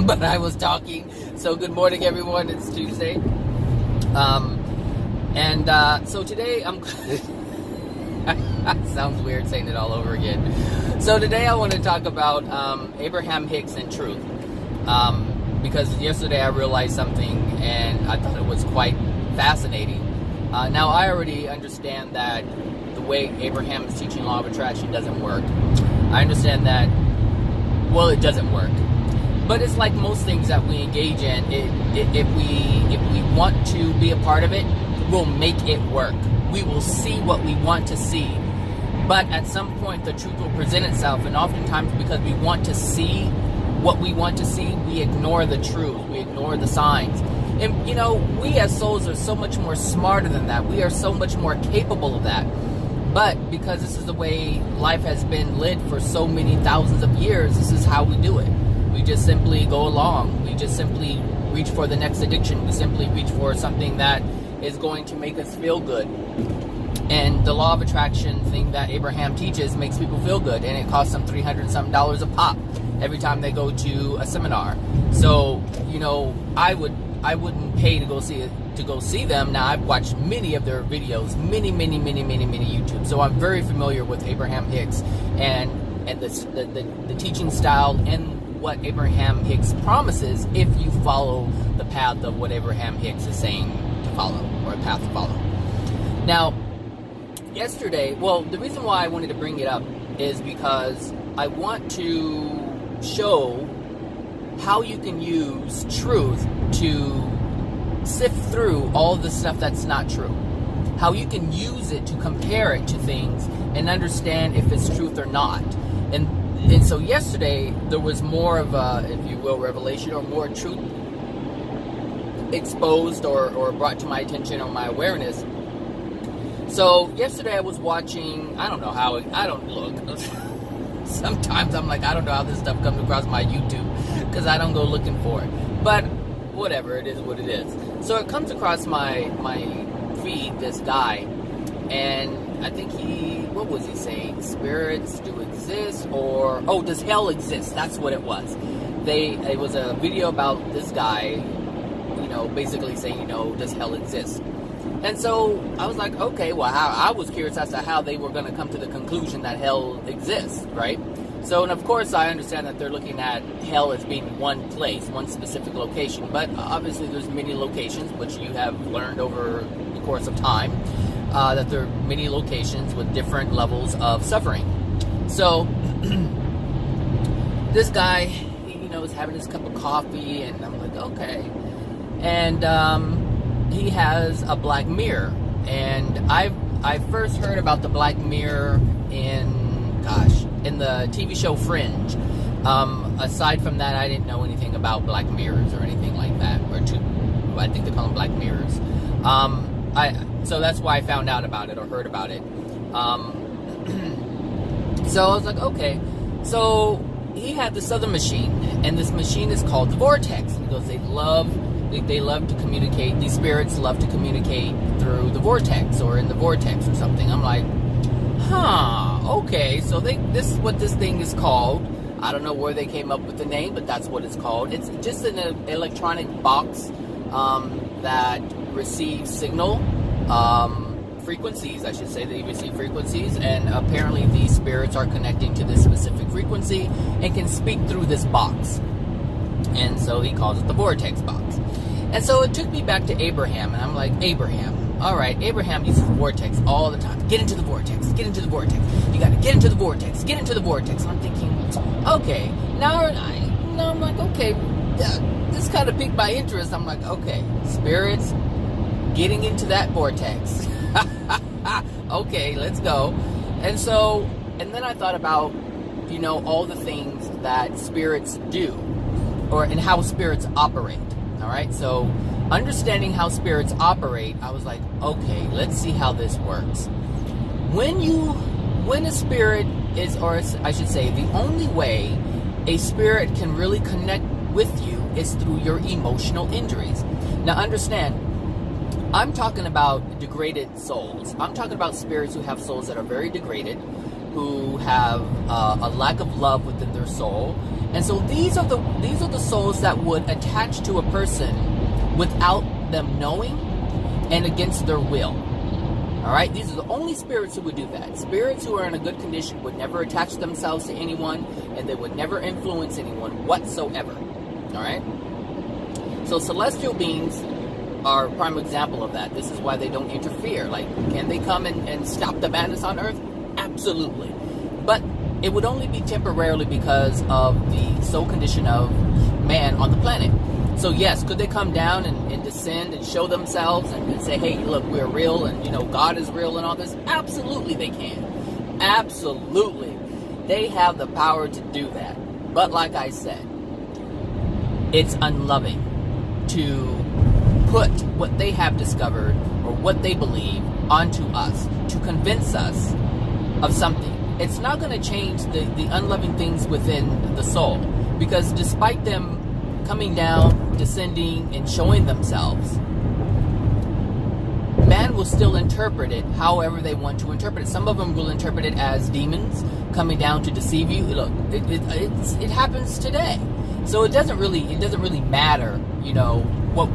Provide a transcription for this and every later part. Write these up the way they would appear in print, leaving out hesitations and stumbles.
but I was talking. So good morning, everyone. It's Tuesday. So today I'm... Sounds weird saying it all over again. So today I want to talk about Abraham Hicks and truth. Because yesterday I realized something and I thought it was quite fascinating. Now I already understand that the way Abraham is teaching law of attraction doesn't work. I understand that, well, it doesn't work. But it's like most things that we engage in, if we want to be a part of it, we'll make it work. We will see what we want to see. But at some point, the truth will present itself, and oftentimes because we want to see what we want to see, we ignore the truth, we ignore the signs. And, you know, we as souls are so much more smarter than that. We are so much more capable of that. But because this is the way life has been lived for so many thousands of years, this is how we do it. We just simply go along. We just simply reach for the next addiction. We simply reach for something that is going to make us feel good. And the law of attraction thing that Abraham teaches makes people feel good, and it costs them $300-something a pop every time they go to a seminar. So, you know, I wouldn't pay to go see them. Now, I've watched many of their videos, many YouTube. So I'm very familiar with Abraham Hicks and the teaching style and what Abraham Hicks promises if you follow the path of what Abraham Hicks is saying to follow, or a path to follow. Now, yesterday, well, the reason why I wanted to bring it up is because I want to show how you can use truth to sift through all the stuff that's not true. How you can use it to compare it to things and understand if it's truth or not. And so yesterday, there was more of a, if you will, revelation, or more truth exposed or brought to my attention or my awareness. So yesterday I was watching, I don't look. Sometimes I'm like, I don't know how this stuff comes across my YouTube because I don't go looking for it. But whatever, it is what it is. So it comes across my feed, this guy, and I think what was he saying? Spirits do exist, or, oh, does hell exist? That's what it was. It was a video about this guy, you know, basically saying, you know, does hell exist? And so I was like, okay, well, I was curious as to how they were going to come to the conclusion that hell exists, right? So, and of course, I understand that they're looking at hell as being one place, one specific location, but obviously there's many locations, which you have learned over the course of time, that there are many locations with different levels of suffering. So, this guy, you know, is having his cup of coffee, and I'm like, okay. And he has a black mirror, and I first heard about the black mirror in the TV show Fringe. Aside from that, I didn't know anything about black mirrors or anything like that, I think they call them black mirrors. So that's why I found out about it or heard about it. So I was like, okay. So he had this other machine, and this machine is called the Vortex. He goes, they love to communicate. These spirits love to communicate through the vortex or in the vortex or something. I'm like, okay. So this is what this thing is called. I don't know where they came up with the name, but that's what it's called. It's just an electronic box that receives signal frequencies, I should say. They receive frequencies, and apparently these spirits are connecting to this specific frequency and can speak through this box. And so he calls it the vortex box. And so it took me back to Abraham, and I'm like, Abraham, all right, Abraham uses the vortex all the time. Get into the vortex, get into the vortex. You got to get into the vortex, get into the vortex. And I'm thinking, okay, now I'm like, okay, this kind of piqued my interest. I'm like, okay, spirits getting into that vortex. Okay, let's go. And then I thought about, you know, all the things that spirits do, and how spirits operate. All right, so understanding how spirits operate, I was like, okay, let's see how this works. When a spirit is, or I should say, the only way a spirit can really connect with you is through your emotional injuries. Now understand, I'm talking about degraded souls. I'm talking about spirits who have souls that are very degraded, who have a lack of love within their soul, And so these are the souls that would attach to a person without them knowing and against their will. All right, these are the only spirits who would do that. Spirits who are in a good condition would never attach themselves to anyone, and they would never influence anyone whatsoever. All right. So celestial beings are a prime example of that. This is why they don't interfere. Like, can they come and stop the madness on Earth? Absolutely. But it would only be temporarily because of the soul condition of man on the planet. So yes, could they come down and descend and show themselves and say, hey, look, we're real and, God is real and all this? Absolutely they can. Absolutely. They have the power to do that. But like I said, it's unloving to put what they have discovered or what they believe onto us to convince us of something. It's not going to change the unloving things within the soul, because despite them coming down, descending, and showing themselves, man will still interpret it however they want to interpret it. Some of them will interpret it as demons coming down to deceive you. Look, it happens today. So it doesn't really matter, what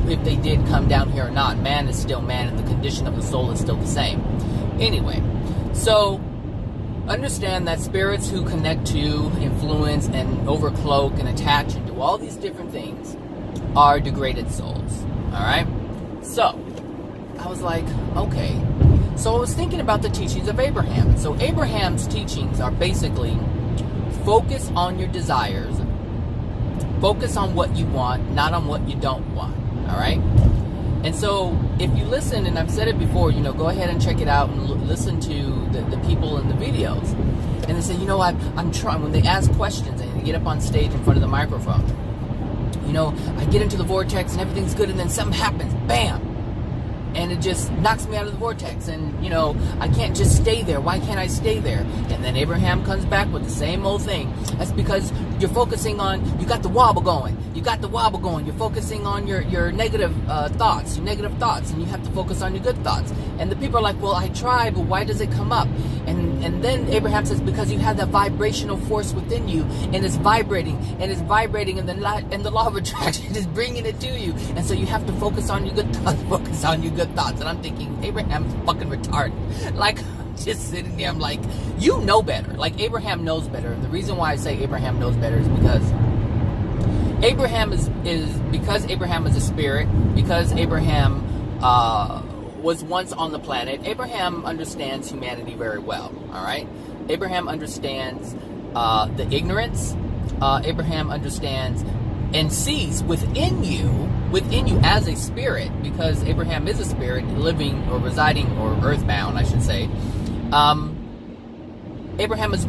if they did come down here or not. Man is still man, and the condition of the soul is still the same. Anyway, so understand that spirits who connect to, influence, and overcloak and attach and do all these different things are degraded souls. Alright? So, I was like, okay. So I was thinking about the teachings of Abraham. So Abraham's teachings are basically focus on your desires, focus on what you want, not on what you don't want. Alright? And so, if you listen, and I've said it before, go ahead and check it out and listen to the people in the videos. And they say, I'm trying, when they ask questions and they get up on stage in front of the microphone, I get into the vortex and everything's good, and then something happens, bam! And it just knocks me out of the vortex, and, I can't just stay there. Why can't I stay there? And then Abraham comes back with the same old thing. That's because you're focusing on, you got the wobble going. You're focusing on your negative thoughts, and you have to focus on your good thoughts. And the people are like, well, I try, but why does it come up? And then Abraham says, because you have that vibrational force within you, and it's vibrating, and the law of attraction is bringing it to you. And so you have to focus on your good thoughts, And I'm thinking, Abraham's fucking retarded. Like, just sitting there, I'm like, you know better. Like, Abraham knows better. And the reason why I say Abraham knows better is because Abraham is a spirit, because Abraham was once on the planet. Abraham understands humanity very well. All right, Abraham understands the ignorance. Abraham understands and sees within you as a spirit, because Abraham is a spirit living or residing or earthbound, I should say. Abraham is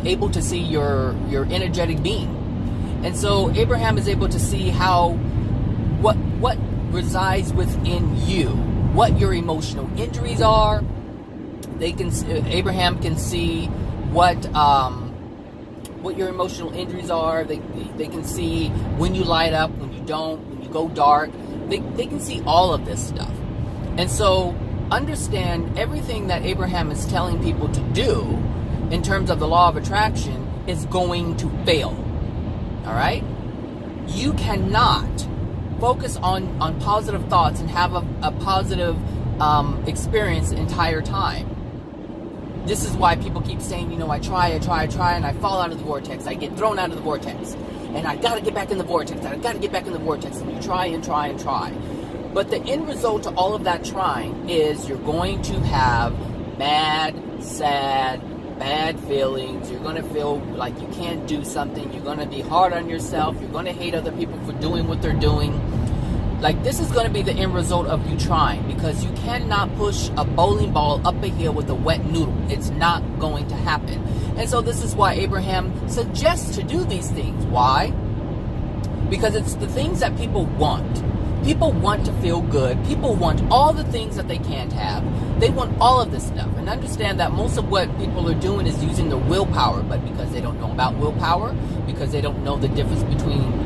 able to see your energetic being. And so Abraham is able to see what resides within you, what your emotional injuries are. Abraham can see what your emotional injuries are. They can see when you light up, when you don't, when you go dark. They can see all of this stuff. And so understand everything that Abraham is telling people to do in terms of the law of attraction is going to fail. All right? You cannot focus on positive thoughts and have a positive experience the entire time. This is why people keep saying, I try, and I fall out of the vortex. I get thrown out of the vortex. And I got to get back in the vortex. And you try and try and try. But the end result to all of that trying is you're going to have mad, sad, bad feelings. You're going to feel like you can't do something. You're going to be hard on yourself. You're going to hate other people for doing what they're doing. Like, this is going to be the end result of you trying, because you cannot push a bowling ball up a hill with a wet noodle. It's not going to happen. And so this is why Abraham suggests to do these things. Why? Because it's the things that people want. People want to feel good. People want all the things that they can't have. They want all of this stuff. And understand that most of what people are doing is using their willpower. But because they don't know about willpower, because they don't know the difference between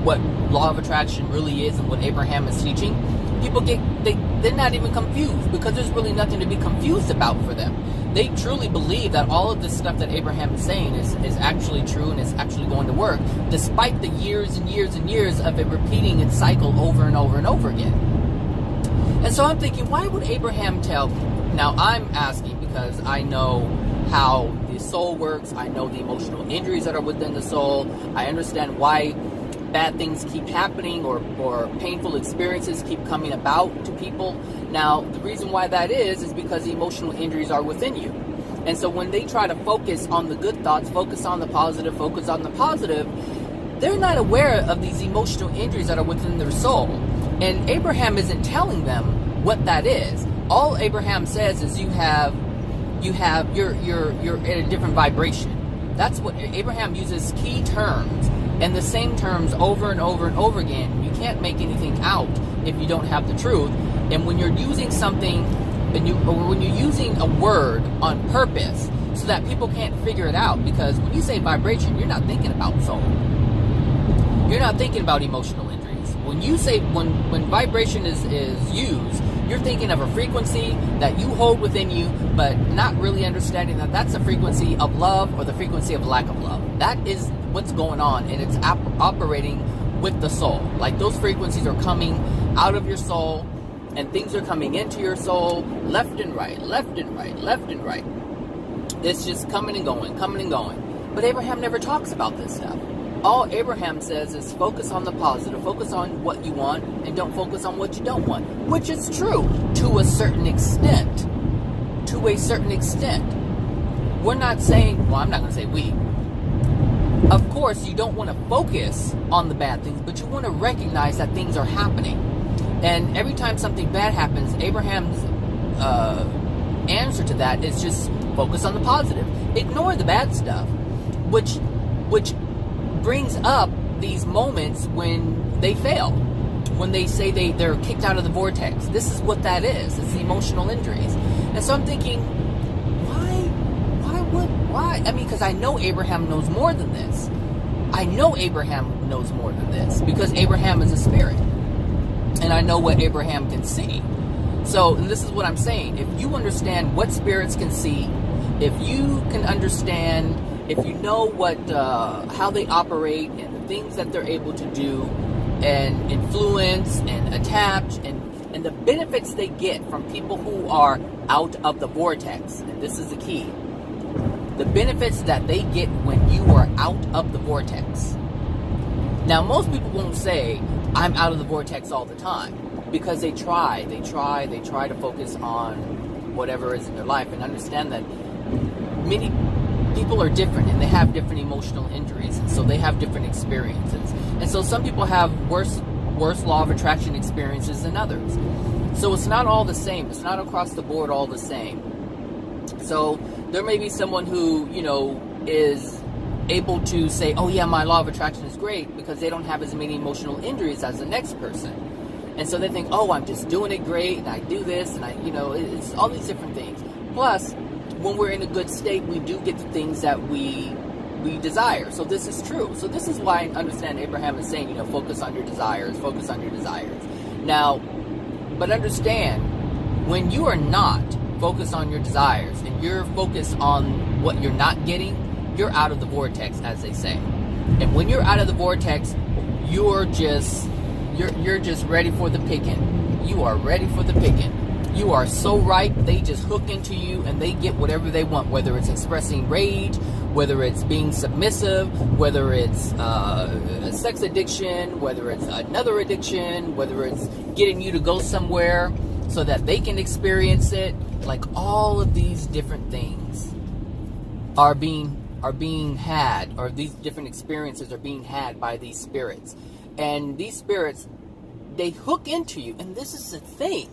what law of attraction really is and what Abraham is teaching, people they're not even confused, because there's really nothing to be confused about for them. They truly believe that all of this stuff that Abraham is saying is actually true and is actually going to work, despite the years and years and years of it repeating its cycle over and over and over again. And so I'm thinking, why would Abraham tell? Now I'm asking because I know how the soul works. I know the emotional injuries that are within the soul. I understand why bad things keep happening, or painful experiences keep coming about to people. Now, the reason why that is because the emotional injuries are within you. And so when they try to focus on the good thoughts, focus on the positive, they're not aware of these emotional injuries that are within their soul. And Abraham isn't telling them what that is. All Abraham says is you're in a different vibration. That's what Abraham uses, key terms, and the same terms over and over and over again. You can't make anything out if you don't have the truth. And when you're using something, when you're using a word on purpose so that people can't figure it out, because when you say vibration, you're not thinking about soul. You're not thinking about emotional injuries. When you say, when vibration is used, you're thinking of a frequency that you hold within you, but not really understanding that that's a frequency of love or the frequency of lack of love. That is what's going on, and it's operating with the soul. Like, those frequencies are coming out of your soul, and things are coming into your soul left and right, left and right, left and right. It's just coming and going, coming and going. But Abraham never talks about this stuff. All Abraham says is focus on the positive, focus on what you want, and don't focus on what you don't want. Which is true to a certain extent. To a certain extent. We're not saying, well, I'm not going to say we. Of course, you don't want to focus on the bad things, but you want to recognize that things are happening. And every time something bad happens, Abraham's answer to that is just focus on the positive. Ignore the bad stuff, which brings up these moments when they fail, when they say they're kicked out of the vortex. This is what that is. It's the emotional injuries. And so I'm thinking, why? I mean, because I know Abraham knows more than this. I know Abraham knows more than this, because Abraham is a spirit. And I know what Abraham can see. So this is what I'm saying. If you understand what spirits can see, if you can understand, if you know how they operate and the things that they're able to do and influence and attach and the benefits they get from people who are out of the vortex, and this is the key, the benefits that they get when you are out of the vortex. Now, most people won't say, I'm out of the vortex all the time, because they try to focus on whatever is in their life, and understand that many people are different and they have different emotional injuries, and so they have different experiences. And so some people have worse law of attraction experiences than others. So it's not all the same. It's not across the board all the same. So there may be someone who, is able to say, oh yeah, my law of attraction is great, because they don't have as many emotional injuries as the next person. And so they think, oh, I'm just doing it great, and I do this, and it's all these different things. Plus, when we're in a good state, we do get the things that we desire. So this is true. So this is why I understand Abraham is saying, focus on your desires, focus on your desires. Now, but understand, when you are not focused on your desires, and you're focused on what you're not getting, you're out of the vortex, as they say. And when you're out of the vortex, you're just ready for the picking. You are ready for the picking. You are so ripe, they just hook into you and they get whatever they want, whether it's expressing rage, whether it's being submissive, whether it's a sex addiction, whether it's another addiction, whether it's getting you to go somewhere so that they can experience it. Like, all of these different things are being had, or these different experiences are being had by these spirits. And these spirits, they hook into you, and this is the thing.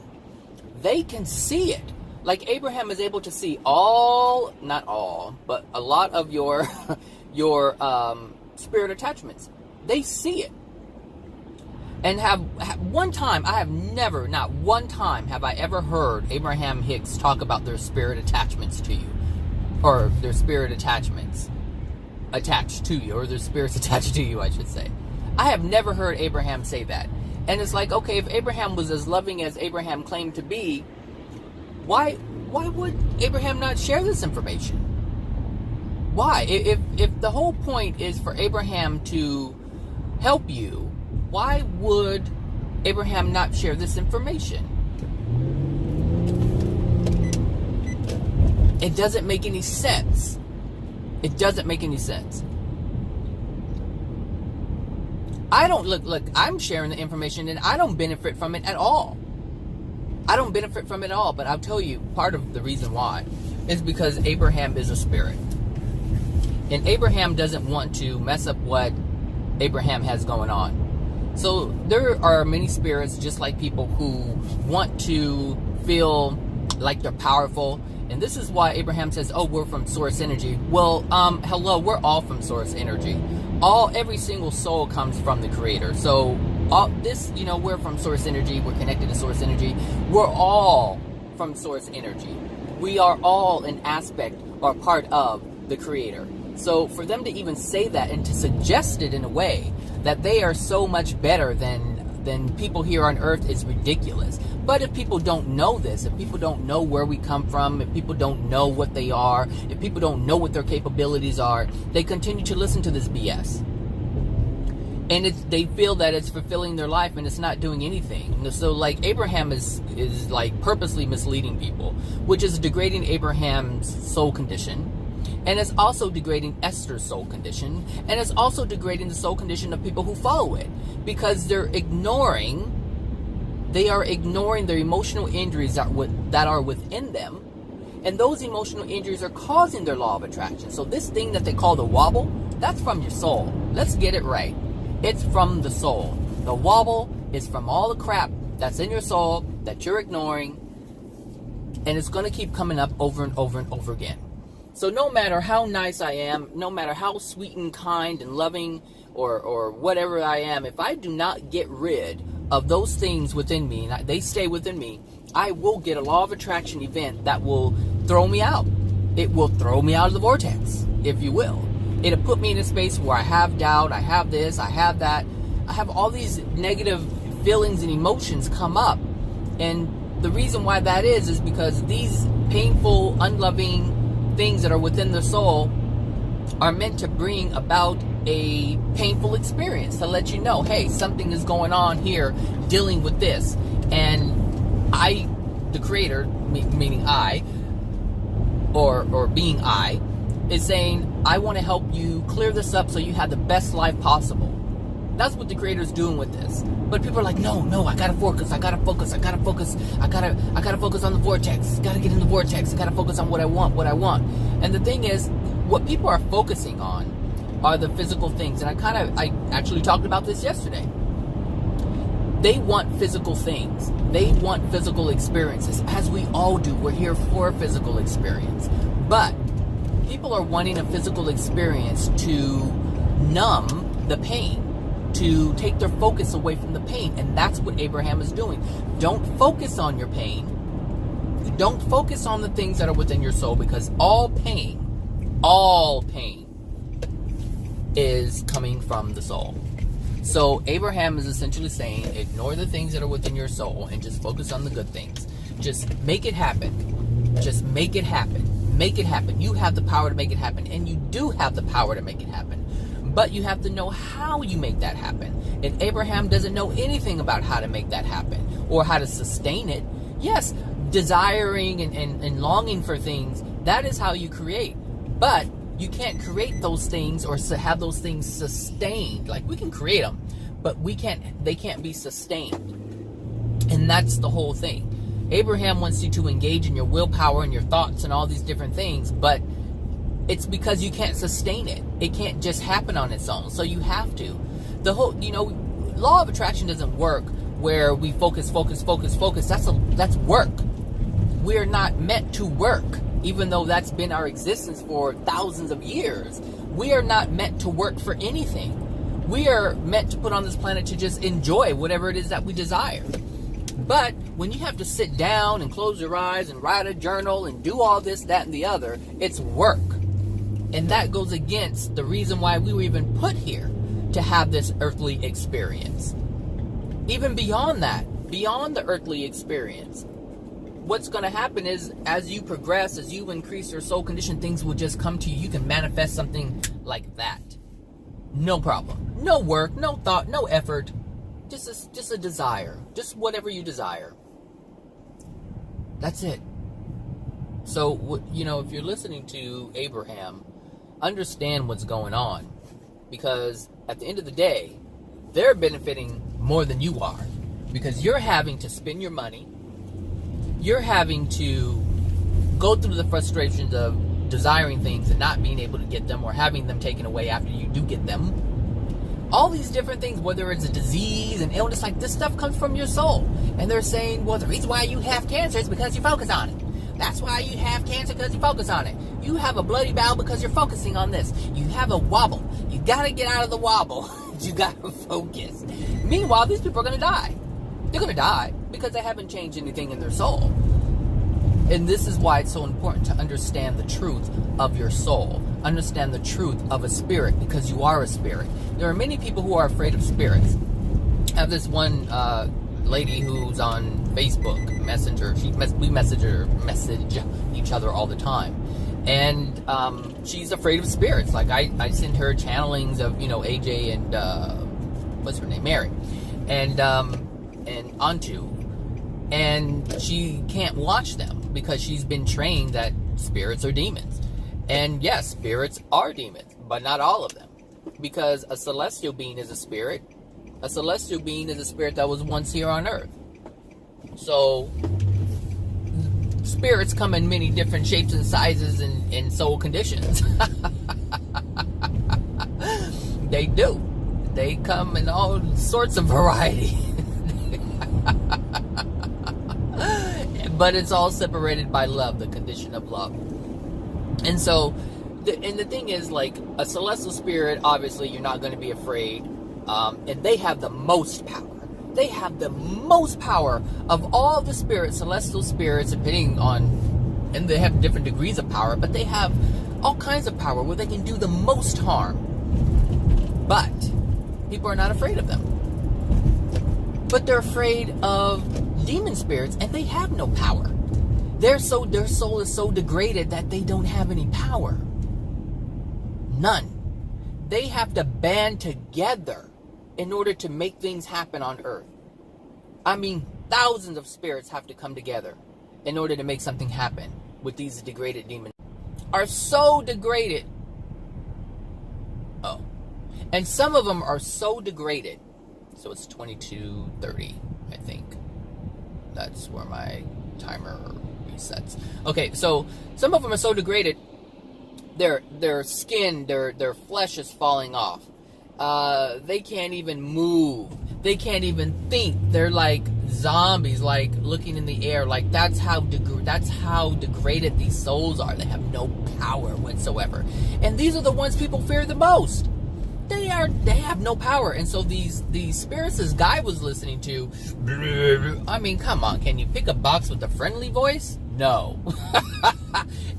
They can see it. Like, Abraham is able to see not all, but a lot of your spirit attachments. They see it. And not one time have I ever heard Abraham Hicks talk about their spirit attachments to you, or their spirit attachments attached to you, or their spirits attached to you, I should say. I have never heard Abraham say that. And it's like, okay, if Abraham was as loving as Abraham claimed to be, why would Abraham not share this information? Why? If the whole point is for Abraham to help you, why would Abraham not share this information? It doesn't make any sense. It doesn't make any sense. I don't look, I'm sharing the information and I don't benefit from it at all. I don't benefit from it at all, but I'll tell you part of the reason why is because Abraham is a spirit. And Abraham doesn't want to mess up what Abraham has going on. So there are many spirits, just like people, who want to feel like they're powerful. And this is why Abraham says, oh, we're from source energy. Well, hello, we're all from source energy. Every single soul comes from the creator. So all this, we're from source energy. We're connected to source energy. We're all from source energy. We are all an aspect or part of the creator. So for them to even say that and to suggest it in a way that they are so much better than people here on earth is ridiculous. But if people don't know this, if people don't know where we come from, if people don't know what they are, if people don't know what their capabilities are, they continue to listen to this BS. And they feel that it's fulfilling their life and it's not doing anything. So like Abraham is like purposely misleading people, which is degrading Abraham's soul condition. And it's also degrading Esther's soul condition. And it's also degrading the soul condition of people who follow it. Because they are ignoring their emotional injuries that are within them. And those emotional injuries are causing their law of attraction. So this thing that they call the wobble, that's from your soul. Let's get it right. It's from the soul. The wobble is from all the crap that's in your soul that you're ignoring. And it's going to keep coming up over and over and over again. So no matter how nice I am, no matter how sweet and kind and loving or whatever I am, if I do not get rid of those things within me, and they stay within me, I will get a law of attraction event that will throw me out. It will throw me out of the vortex, if you will. It'll put me in a space where I have doubt, I have this, I have that. I have all these negative feelings and emotions come up. And the reason why that is because these painful, unloving things that are within the soul are meant to bring about a painful experience to let you know, hey, something is going on here dealing with this. And I, the creator, meaning I, or being I, is saying, I want to help you clear this up so you have the best life possible. That's what the creator's doing with this. But people are like, no, I gotta focus on the vortex, gotta get in the vortex, I gotta focus on what I want. And the thing is, what people are focusing on are the physical things. And I actually talked about this yesterday. They want physical things. They want physical experiences, as we all do. We're here for a physical experience. But people are wanting a physical experience to numb the pain, to take their focus away from the pain. And that's what Abraham is doing. Don't focus on your pain. Don't focus on the things that are within your soul, because all pain is coming from the soul. So Abraham is essentially saying, ignore the things that are within your soul and just focus on the good things. Just make it happen. Just make it happen. Make it happen. You have the power to make it happen. And you do have the power to make it happen. But you have to know how you make that happen. And Abraham doesn't know anything about how to make that happen or how to sustain it. Yes, desiring and longing for things, that is how you create. But you can't create those things or have those things sustained. Like, we can create them, but they can't be sustained. And that's the whole thing. Abraham wants you to engage in your willpower and your thoughts and all these different things, but it's because you can't sustain it. It can't just happen on its own. So you have to. The whole, law of attraction doesn't work where we focus. That's work. We're not meant to work, even though that's been our existence for thousands of years. We are not meant to work for anything. We are meant to put on this planet to just enjoy whatever it is that we desire. But when you have to sit down and close your eyes and write a journal and do all this, that, and the other, it's work. And that goes against the reason why we were even put here, to have this earthly experience. even beyond that, beyond the earthly experience, what's going to happen is as you progress, as you increase your soul condition, things will just come to you. You can manifest something like that. No problem. No work, no thought, no effort. Just a desire. Just whatever you desire. That's it. So, if you're listening to Abraham, understand what's going on. Because at the end of the day, they're benefiting more than you are. Because you're having to spend your money. You're having to go through the frustrations of desiring things and not being able to get them, or having them taken away after you do get them. All these different things, whether it's a disease, an illness, like this stuff comes from your soul. And they're saying, well, the reason why you have cancer is because you focus on it. That's why you have cancer, because you focus on it. You have a bloody bowel because you're focusing on this. You have a wobble. You gotta get out of the wobble. You gotta focus. Meanwhile, these people are gonna die. They're gonna die because they haven't changed anything in their soul. And this is why it's so important to understand the truth of your soul. Understand the truth of a spirit, because you are a spirit. There are many people who are afraid of spirits. I have this one lady who's on Facebook Messenger. We message each other all the time. And she's afraid of spirits. Like I send her channelings of, AJ and what's her name? Mary. And Antu. And she can't watch them because she's been trained that spirits are demons. And yes, spirits are demons, but not all of them. Because a celestial being is a spirit. A celestial being is a spirit that was once here on earth. So, spirits come in many different shapes and sizes and soul conditions. They do. They come in all sorts of variety. But it's all separated by love, the condition of love. And so, the thing is, like, a celestial spirit, obviously, you're not going to be afraid. And they have the most power. They have the most power of all the spirits, celestial spirits, depending on, and they have different degrees of power, but they have all kinds of power where they can do the most harm. But people are not afraid of them. But they're afraid of demon spirits, and they have no power. Their soul is so degraded that they don't have any power. None. They have to band together in order to make things happen on earth. I mean, thousands of spirits have to come together in order to make something happen with these degraded demons. Are so degraded. Oh. And some of them are so degraded. So it's 22:30, I think. That's where my timer resets. Okay, so some of them are so degraded, their skin, their flesh is falling off. They can't even move. They can't even think. They're like zombies, like looking in the air. Like that's how degraded these souls are. They have no power whatsoever. And these are the ones people fear the most. They have no power. And so these spirits this guy was listening to, I mean, come on, can you pick a box with a friendly voice? No.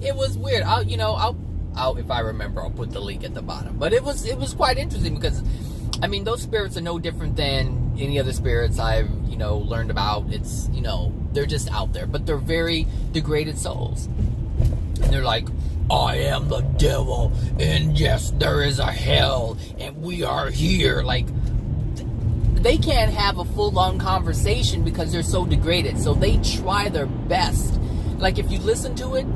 It was weird. I'll if I remember, I'll put the link at the bottom. But it was quite interesting because, I mean, those spirits are no different than any other spirits I've, learned about. It's, they're just out there. But they're very degraded souls. And they're like, I am the devil, and yes, there is a hell, and we are here. Like, they can't have a full-on conversation because they're so degraded. So they try their best. Like, if you listen to it,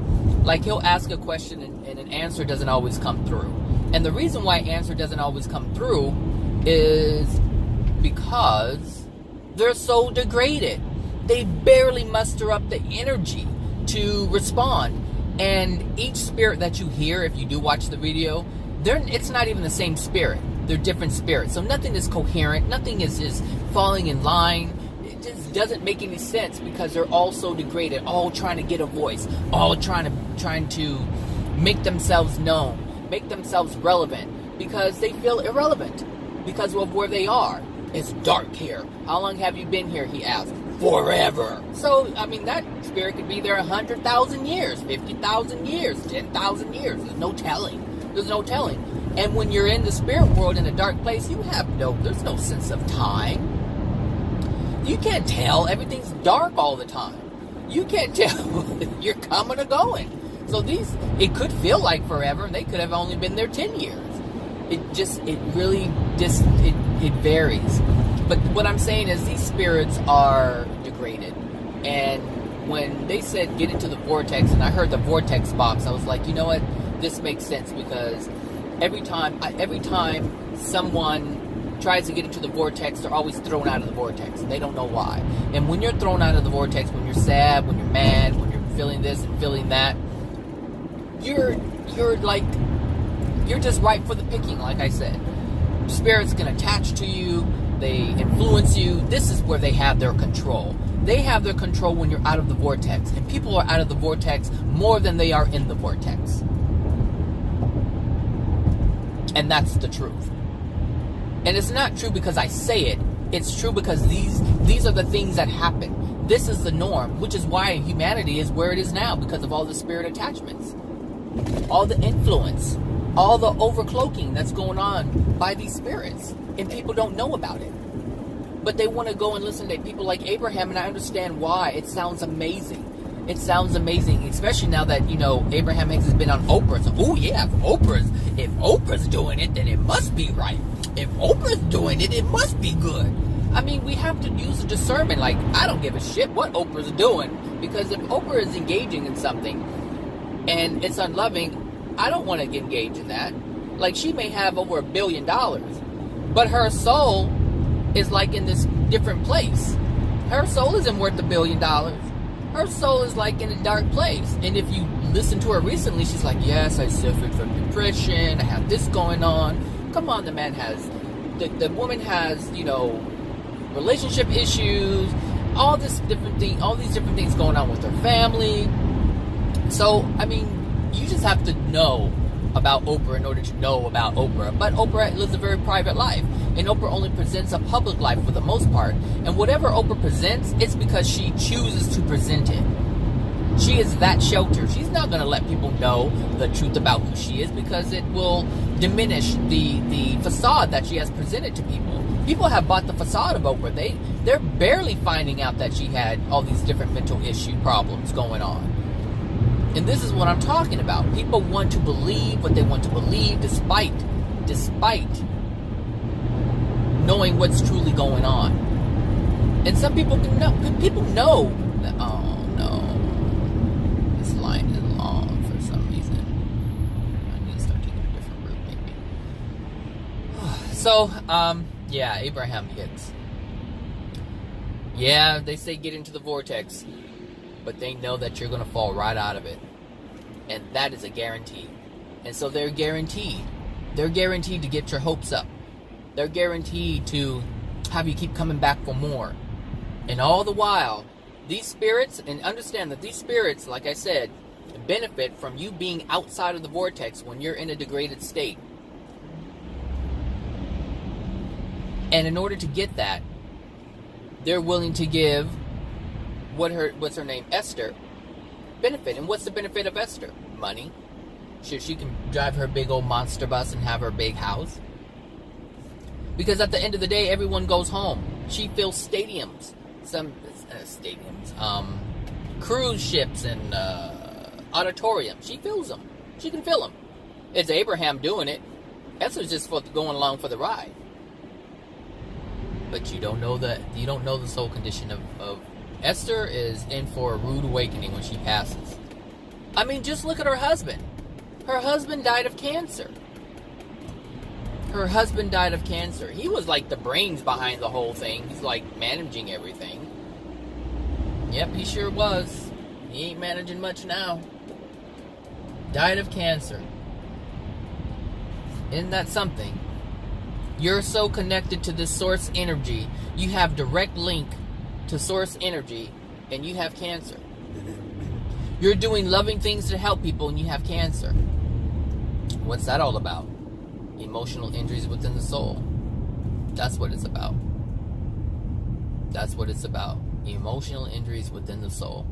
like, he'll ask a question and an answer doesn't always come through. And the reason why answer doesn't always come through is because they're so degraded. They barely muster up the energy to respond. And each spirit that you hear, if you do watch the video, it's not even the same spirit. They're different spirits. So nothing is coherent. Nothing is falling in line. It just doesn't make any sense because they're all so degraded, all trying to get a voice, all trying to make themselves known, make themselves relevant because they feel irrelevant because of where they are. It's dark here. How long have you been here? He asked. Forever. So, I mean, that spirit could be there 100,000 years, 50,000 years, 10,000 years. There's no telling. There's no telling. And when you're in the spirit world in a dark place, there's no sense of time. You can't tell. Everything's dark all the time. You can't tell if you're coming or going. So it could feel like forever, and they could have only been there 10 years. It varies. But what I'm saying is these spirits are degraded. And when they said get into the vortex, and I heard the vortex box, I was like, you know what? This makes sense, because every time someone tries to get into the vortex, they're always thrown out of the vortex, and they don't know why. And when you're thrown out of the vortex, when you're sad, when you're mad, when you're feeling this and feeling that, you're just ripe for the picking. Like I said, spirits can attach to you, they influence you. This is where they have their control. They have their control when you're out of the vortex, and people are out of the vortex more than they are in the vortex. And that's the truth. And it's not true because I say it. It's true because these are the things that happen. This is the norm, which is why humanity is where it is now, because of all the spirit attachments, all the influence, all the overcloaking that's going on by these spirits, and people don't know about it. But they want to go and listen to people like Abraham, and I understand why. It sounds amazing. It sounds amazing, especially now that, Abraham Hicks has been on Oprah. So, oh yeah, if Oprah's doing it, then it must be right. If Oprah's doing it, it must be good. I mean, we have to use a discernment. Like, I don't give a shit what Oprah's doing, because if Oprah is engaging in something and it's unloving, I don't want to engage in that. Like, she may have over $1 billion, but her soul is like in this different place. Her soul isn't worth $1 billion. Her soul is like in a dark place. And if you listen to her recently, she's like, yes, I suffered from depression, I have this going on. Come on, the woman has, relationship issues, all these different things going on with her family. So, I mean, you just have to know about Oprah in order to know about Oprah. But Oprah lives a very private life, and Oprah only presents a public life for the most part. And whatever Oprah presents, it's because she chooses to present it. She is that shelter. She's not going to let people know the truth about who she is, because it will diminish the facade that she has presented to people. People have bought the facade of Oprah. They're barely finding out that she had all these different mental issue problems going on. And this is what I'm talking about. People want to believe what they want to believe despite knowing what's truly going on. And some people know that, oh no, this line is long for some reason. I need to start taking a different route maybe. So, yeah, Abraham Hicks. Yeah, they say get into the vortex, but they know that you're going to fall right out of it. And that is a guarantee. And so they're guaranteed. They're guaranteed to get your hopes up. They're guaranteed to have you keep coming back for more. And all the while, these spirits, and understand that these spirits, like I said, benefit from you being outside of the vortex when you're in a degraded state. And in order to get that, they're willing to give what's her name, Esther, benefit. And what's the benefit of Esther? Money. She can drive her big old monster bus and have her big house. Because at the end of the day, everyone goes home. She fills stadiums, cruise ships and auditoriums. She fills them. She can fill them. It's Abraham doing it. Esther's just going along for the ride. But you don't know the soul condition of Esther is in for a rude awakening when she passes. I mean, just look at her husband. Her husband died of cancer. He was like the brains behind the whole thing. He's like managing everything. Yep, he sure was. He ain't managing much now. Died of cancer. Isn't that something? You're so connected to this source energy. You have direct link to source energy, and you have cancer. You're doing loving things to help people, and you have cancer. What's that all about? Emotional injuries within the soul. That's what it's about. That's what it's about. Emotional injuries within the soul.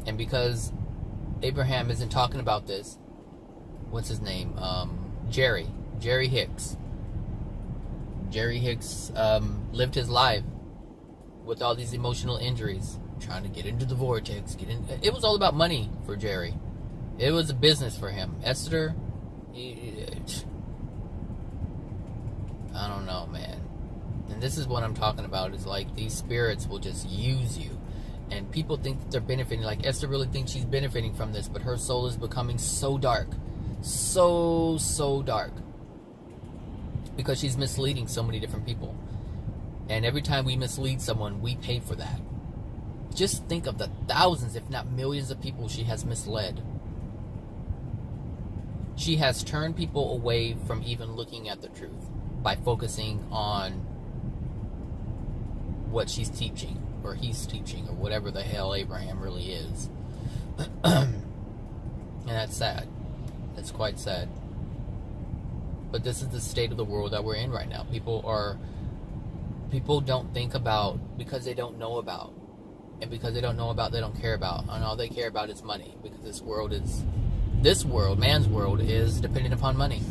And because Abraham isn't talking about this, what's his name? Jerry Hicks. Jerry Hicks lived his life with all these emotional injuries, trying to get into the vortex. It was all about money for Jerry. It was a business for him. Esther, I don't know, man. And this is what I'm talking about, is like these spirits will just use you. And people think that they're benefiting. Like Esther really thinks she's benefiting from this, but her soul is becoming so dark. So dark. Because she's misleading so many different people. And every time we mislead someone, we pay for that. Just think of the thousands, if not millions of people she has misled. She has turned people away from even looking at the truth by focusing on what she's teaching, or he's teaching, or whatever the hell Abraham really is. And that's sad. That's quite sad. But this is the state of the world that we're in right now. People don't think about because they don't know about. And because they don't know about, they don't care about. And all they care about is money. Because this world, man's world, is dependent upon money.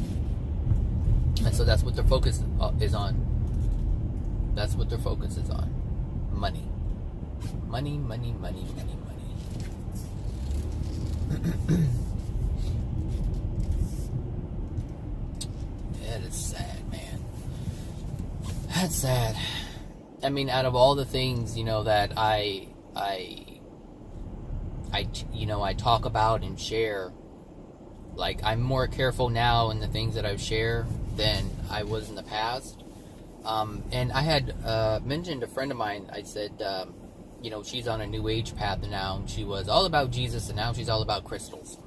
And so that's what their focus is on. That's what their focus is on. Money. Money. That is sad, man. That's sad. I mean, out of all the things, that I talk about and share, like, I'm more careful now in the things that I share than I was in the past. And I had mentioned a friend of mine. I said, she's on a new age path now, and she was all about Jesus, and now she's all about crystals.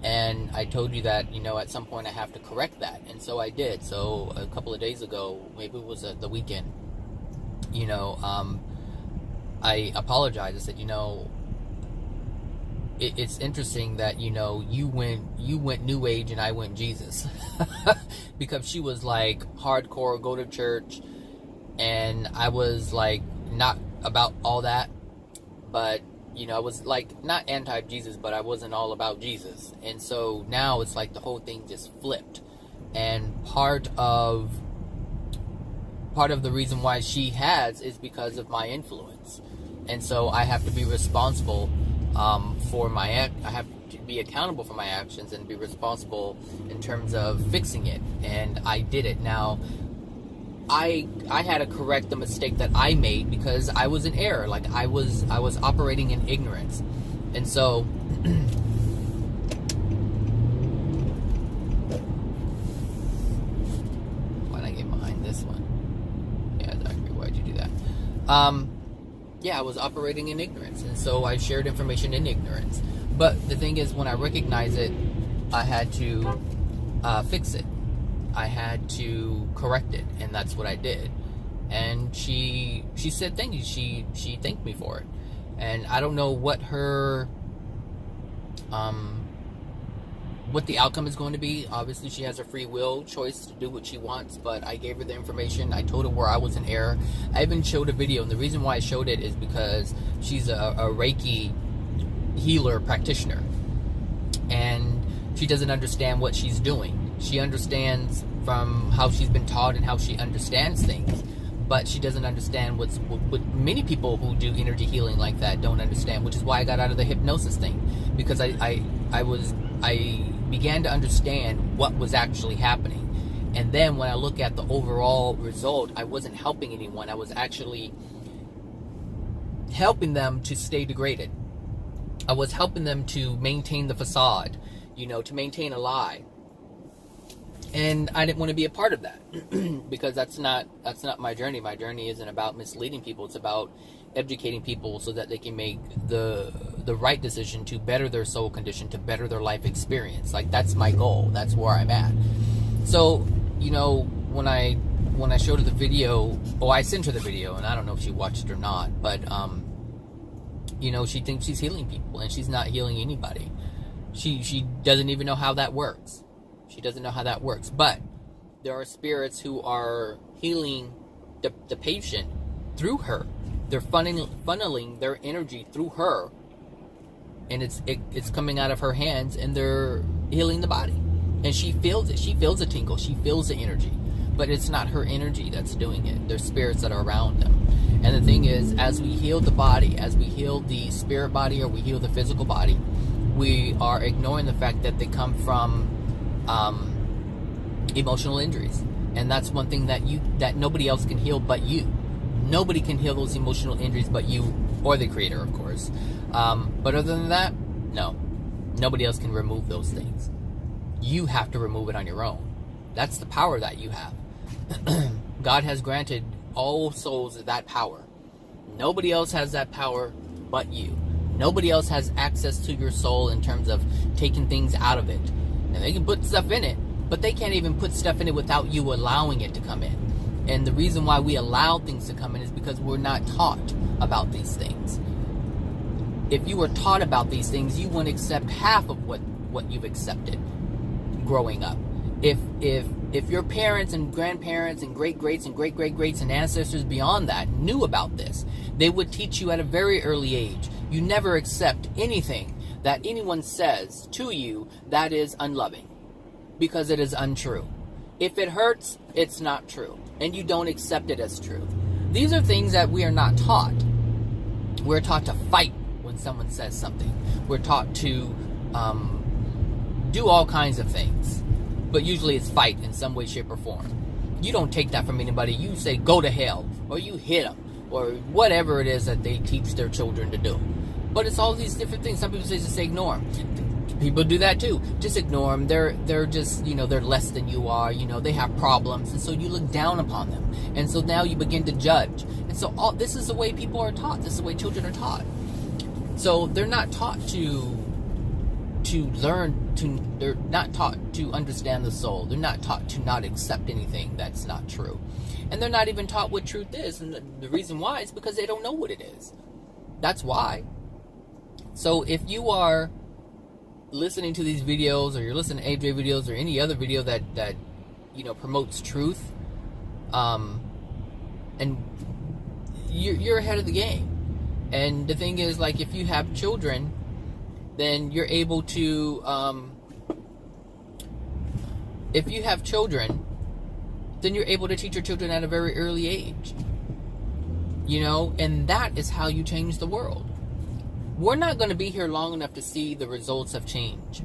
And I told you that, at some point I have to correct that. And so I did. So a couple of days ago, maybe it was the weekend, I apologized. I said, it's interesting that, you went New Age and I went Jesus. Because she was like hardcore, go to church. And I was like not about all that. But, I was like not anti-Jesus, but I wasn't all about Jesus. And so now it's like the whole thing just flipped. And part of the reason why she has is because of my influence. And so I have to be responsible for I have to be accountable for my actions and be responsible in terms of fixing it. And I did it. Now, I had to correct the mistake that I made because I was in error. Like I was operating in ignorance. And so why'd I get behind this one? Yeah, Zachary, why'd you do that? I was operating in ignorance, and so I shared information in ignorance. But the thing is, when I recognized it, I had to fix it. I had to correct it, and that's what I did. And she said thank you. She thanked me for it. And I don't know what her what the outcome is going to be. Obviously, she has her free will choice to do what she wants, but I gave her the information. I told her where I was in error. I even showed a video, and the reason why I showed it is because she's a Reiki healer practitioner, and she doesn't understand what she's doing. She understands from how she's been taught and how she understands things, but she doesn't understand what many people who do energy healing like that don't understand, which is why I got out of the hypnosis thing, because I began to understand what was actually happening. And then when I look at the overall result, I wasn't helping anyone. I was actually helping them to stay degraded. I was helping them to maintain the facade, to maintain a lie. And I didn't want to be a part of that because that's not my journey. My journey isn't about misleading people. It's about educating people so that they can make the right decision to better their soul condition, to better their life experience. Like, that's my goal. That's where I'm at. So, when I showed her the video, I sent her the video, and I don't know if she watched it or not, but she thinks she's healing people, and she's not healing anybody. She doesn't even know how that works. She doesn't know how that works. But there are spirits who are healing the patient through her. They're funneling their energy through her, and it's coming out of her hands, and they're healing the body. And she feels it. She feels the tingle. She feels the energy. but it's not her energy that's doing it. There's spirits that are around them. And the thing is, as we heal the body, as we heal the spirit body, or we heal the physical body, we are ignoring the fact that they come from emotional injuries. And that's one thing that nobody else can heal but you. Nobody can heal those emotional injuries but you, or the creator, of course. But other than that, no. Nobody else can remove those things. You have to remove it on your own. That's the power that you have. God has granted all souls that power. Nobody else has that power but you. Nobody else has access to your soul in terms of taking things out of it. And they can put stuff in it, but they can't even put stuff in it without you allowing it to come in. And the reason why we allow things to come in is because we're not taught about these things. If you were taught about these things, you wouldn't accept half of what you've accepted growing up. If your parents and grandparents and great-greats and great-great-greats and ancestors beyond that knew about this, they would teach you at a very early age. You never accept anything that anyone says to you that is unloving, because it is untrue. If it hurts, it's not true, and you don't accept it as true. These are things that we are not taught. We're taught to fight when someone says something. We're taught to do all kinds of things, but usually it's fight in some way, shape, or form. You don't take that from anybody. You say, go to hell, or you hit them, or whatever it is that they teach their children to do. But it's all these different things. Some people say just ignore them. People do that too. Just ignore them. They're just, they're less than you are. They have problems, and so you look down upon them. And so now you begin to judge. And so this is the way people are taught. This is the way children are taught. So they're not taught to learn they're not taught to understand the soul. They're not taught to not accept anything that's not true. And they're not even taught what truth is. And the reason why is because they don't know what it is. That's why. So if you are listening to these videos, or you're listening to AJ videos, or any other video that promotes truth, and you're ahead of the game. And the thing is, like, if you have children, then you're able to, if you have children, then you're able to teach your children at a very early age. And that is how you change the world. We're not going to be here long enough to see the results of change.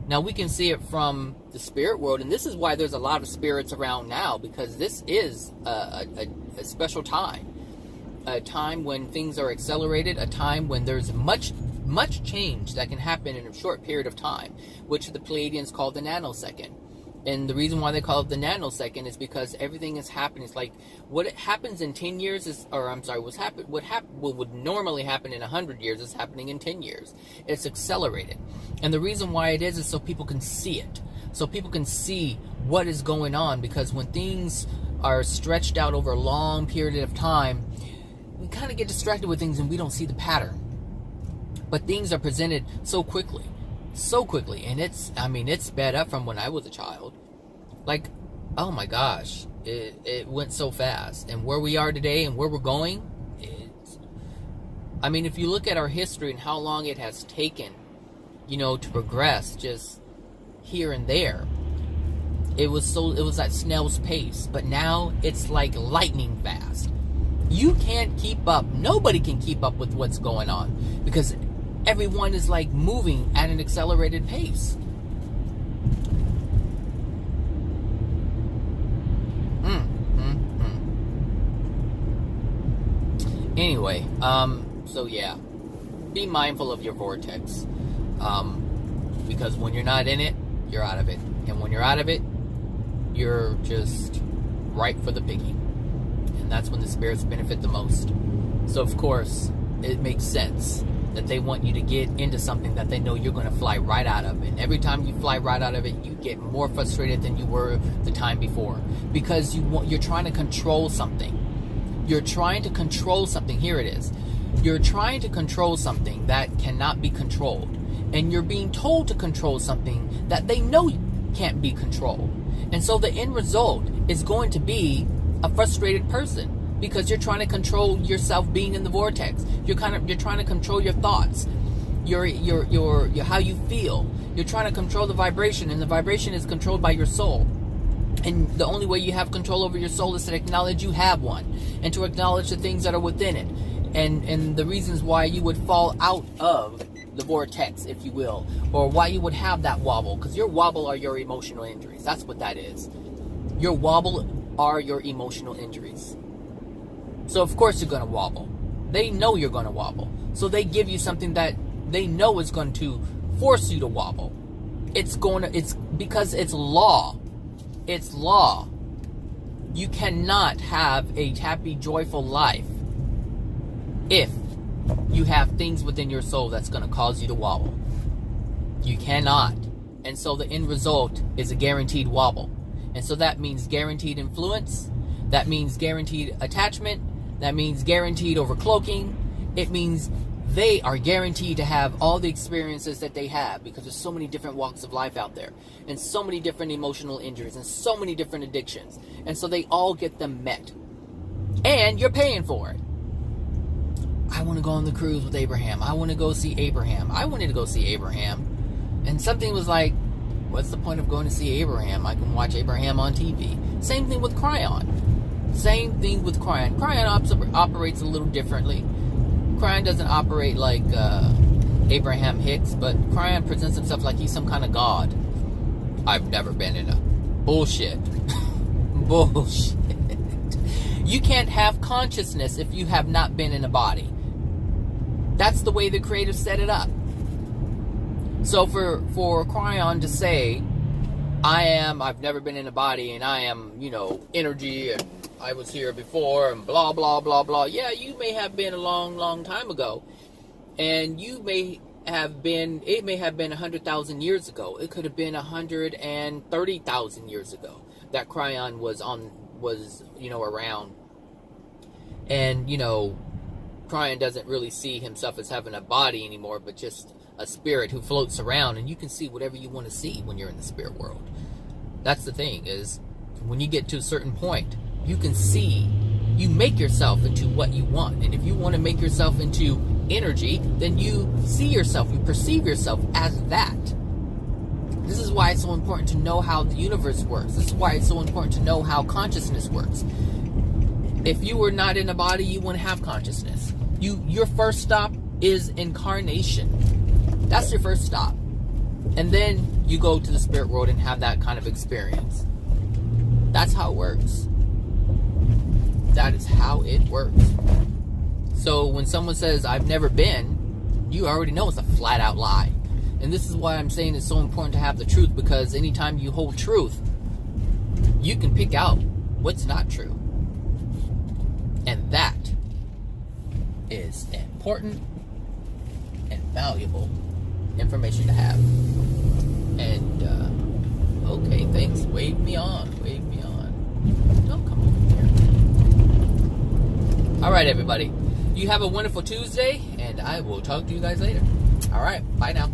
Now, we can see it from the spirit world, and this is why there's a lot of spirits around now, because this is a special time. A time when things are accelerated, a time when there's much change that can happen in a short period of time, which the Pleiadians call the nanosecond. And the reason why they call it the nanosecond is because everything is happening. It's like what happens in 10 years is, what would normally happen in 100 years is happening in 10 years. It's accelerated. And the reason why it is so people can see it. So people can see what is going on, because when things are stretched out over a long period of time, we kind of get distracted with things and we don't see the pattern. But things are presented so quickly. And it's sped up from when I was a child. Like, oh my gosh, it went so fast. And where we are today and where we're going, if you look at our history and how long it has taken, to progress just here and there, it was at snail's pace. But now it's like lightning fast. You can't keep up. Nobody can keep up with what's going on, because everyone is like moving at an accelerated pace. Anyway, so yeah, be mindful of your vortex, because when you're not in it, you're out of it, and when you're out of it, you're just ripe for the picking, and that's when the spirits benefit the most. So of course, it makes sense that they want you to get into something that they know you're going to fly right out of. And every time you fly right out of it, you get more frustrated than you were the time before, because you're trying to control something. You're trying to control something. Here it is. You're trying to control something that cannot be controlled. And you're being told to control something that they know can't be controlled. And so the end result is going to be a frustrated person, because you're trying to control yourself being in the vortex. You're trying to control your thoughts, your how you feel. You're trying to control the vibration, and the vibration is controlled by your soul. And the only way you have control over your soul is to acknowledge you have one, and to acknowledge the things that are within it, and the reasons why you would fall out of the vortex, if you will, or why you would have that wobble. Because your wobble are your emotional injuries. That's what that is. Your wobble are your emotional injuries. So of course you're going to wobble. They know you're going to wobble. So they give you something that they know is going to force you to wobble. It's because it's law. It's law. You cannot have a happy, joyful life if you have things within your soul that's going to cause you to wobble. You cannot. And so the end result is a guaranteed wobble. And so that means guaranteed influence. That means guaranteed attachment. That means guaranteed overcloaking. It means they are guaranteed to have all the experiences that they have, because there's so many different walks of life out there, and so many different emotional injuries, and so many different addictions. And so they all get them met. And you're paying for it. I want to go on the cruise with Abraham. I want to go see Abraham. I wanted to go see Abraham. And something was like, what's the point of going to see Abraham? I can watch Abraham on TV. Same thing with Cryon. Same thing with Cryon. Cryon operates a little differently. Cryon doesn't operate like Abraham Hicks, but Cryon presents himself like he's some kind of god. I've never been in a... Bullshit. Bullshit. You can't have consciousness if you have not been in a body. That's the way the creator set it up. So for Cryon to say, I've never been in a body, and I am, energy, and I was here before, and blah, blah, blah, blah. Yeah, you may have been a long, long time ago. And it may have been 100,000 years ago. It could have been 130,000 years ago that Cryon was around. And, Cryon doesn't really see himself as having a body anymore, but just a spirit who floats around, and you can see whatever you want to see when you're in the spirit world. That's the thing, is when you get to a certain point, you can see, you make yourself into what you want. And if you want to make yourself into energy, then you see yourself, you perceive yourself as that. This is why it's so important to know how the universe works. This is why it's so important to know how consciousness works. If you were not in a body, you wouldn't have consciousness. Your first stop is incarnation. That's your first stop. And then you go to the spirit world and have that kind of experience. That's how it works. That is how it works. So when someone says, I've never been, you already know it's a flat out lie. And this is why I'm saying it's so important to have the truth, because anytime you hold truth, you can pick out what's not true. And that is important and valuable information to have. And, okay, thanks. Wave me on. Don't come over here. All right, everybody. You have a wonderful Tuesday, and I will talk to you guys later. All right, bye now.